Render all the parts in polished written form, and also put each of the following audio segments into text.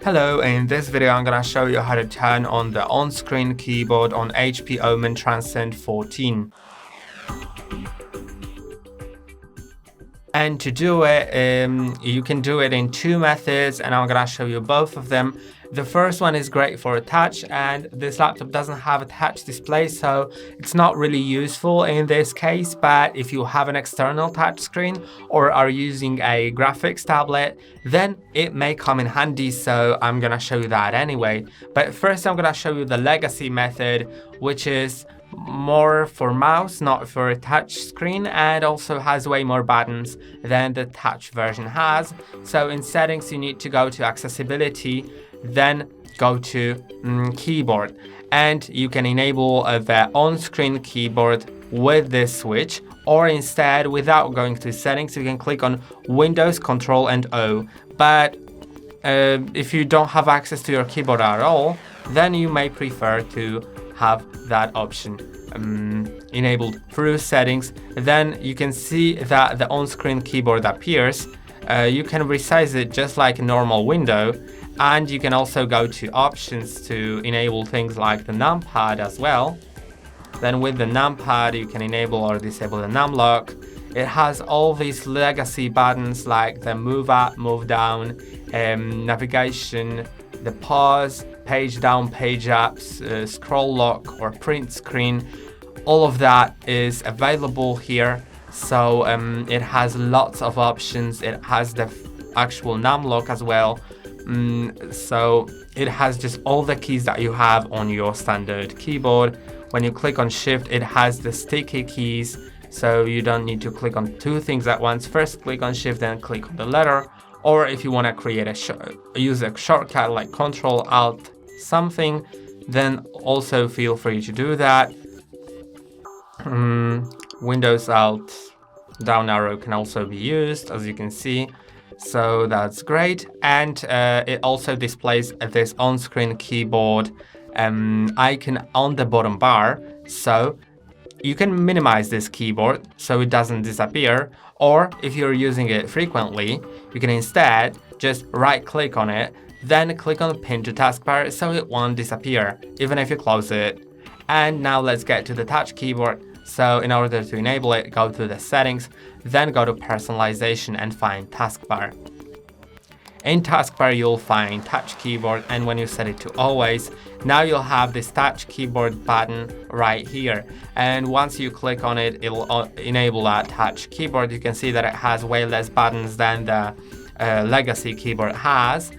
Hello, in this video I'm gonna show you how to turn on the on-screen keyboard on HP Omen Transcend 14. And to do it, you can do it in two methods, and I'm gonna show you both of them. The first one is great for a touch, and this laptop doesn't have a touch display, so it's not really useful in this case. But if you have an external touch screen or are using a graphics tablet, then it may come in handy, so I'm gonna show you that anyway. But first I'm gonna show you the legacy method, which is more for mouse, not for a touch screen, and also has way more buttons than the touch version has. So in settings you need to go to accessibility, then go to keyboard, and you can enable the on-screen keyboard with this switch, or instead without going to settings you can click on Windows Control and O. But if you don't have access to your keyboard at all, then you may prefer to have that option enabled through settings. Then you can see that the on-screen keyboard appears. You can resize it just like a normal window, and you can also go to options to enable things like the numpad as well. Then with the numpad you can enable or disable the numlock. It has all these legacy buttons like the move up, move down, navigation, the pause, page down, page up, scroll lock or print screen. All of that is available here. So it has lots of options. It has the actual numlock as well. So it has just all the keys that you have on your standard keyboard. When you click on shift, it has the sticky keys, so you don't need to click on two things at once. First click on shift, then click on the letter. Or if you want to create use a shortcut like Control Alt something, then also feel free to do that. Windows Alt down arrow can also be used, as you can see. So that's great. And it also displays this on-screen keyboard icon on the bottom bar. So you can minimize this keyboard so it doesn't disappear. Or if you're using it frequently, you can instead just right click on it, then click on pin to taskbar so it won't disappear, even if you close it. And now let's get to the touch keyboard. So in order to enable it, go to the settings, then go to personalization and find taskbar. In taskbar you'll find touch keyboard, and when you set it to always, now you'll have this touch keyboard button right here. And once you click on it, it'll enable that touch keyboard. You can see that it has way less buttons than the legacy keyboard has.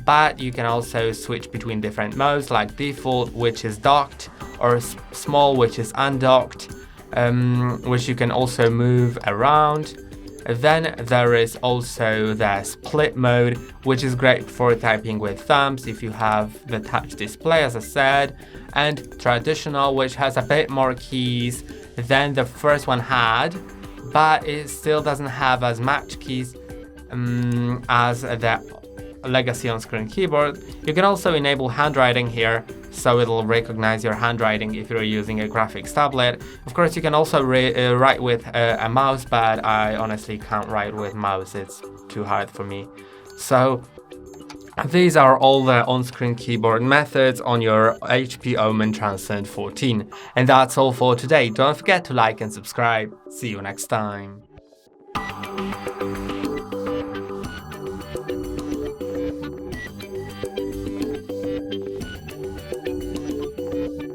But you can also switch between different modes like default, which is docked, or small, which is undocked, which you can also move around. Then there is also the split mode, which is great for typing with thumbs if you have the touch display, as I said, and traditional, which has a bit more keys than the first one had, but it still doesn't have as much keys as the legacy on-screen keyboard. You can also enable handwriting here, so it'll recognize your handwriting if you're using a graphics tablet. Of course, you can also write with a mouse, but I honestly can't write with mouse. It's too hard for me. So these are all the on-screen keyboard methods on your HP Omen Transcend 14. And that's all for today. Don't forget to like and subscribe. See you next time.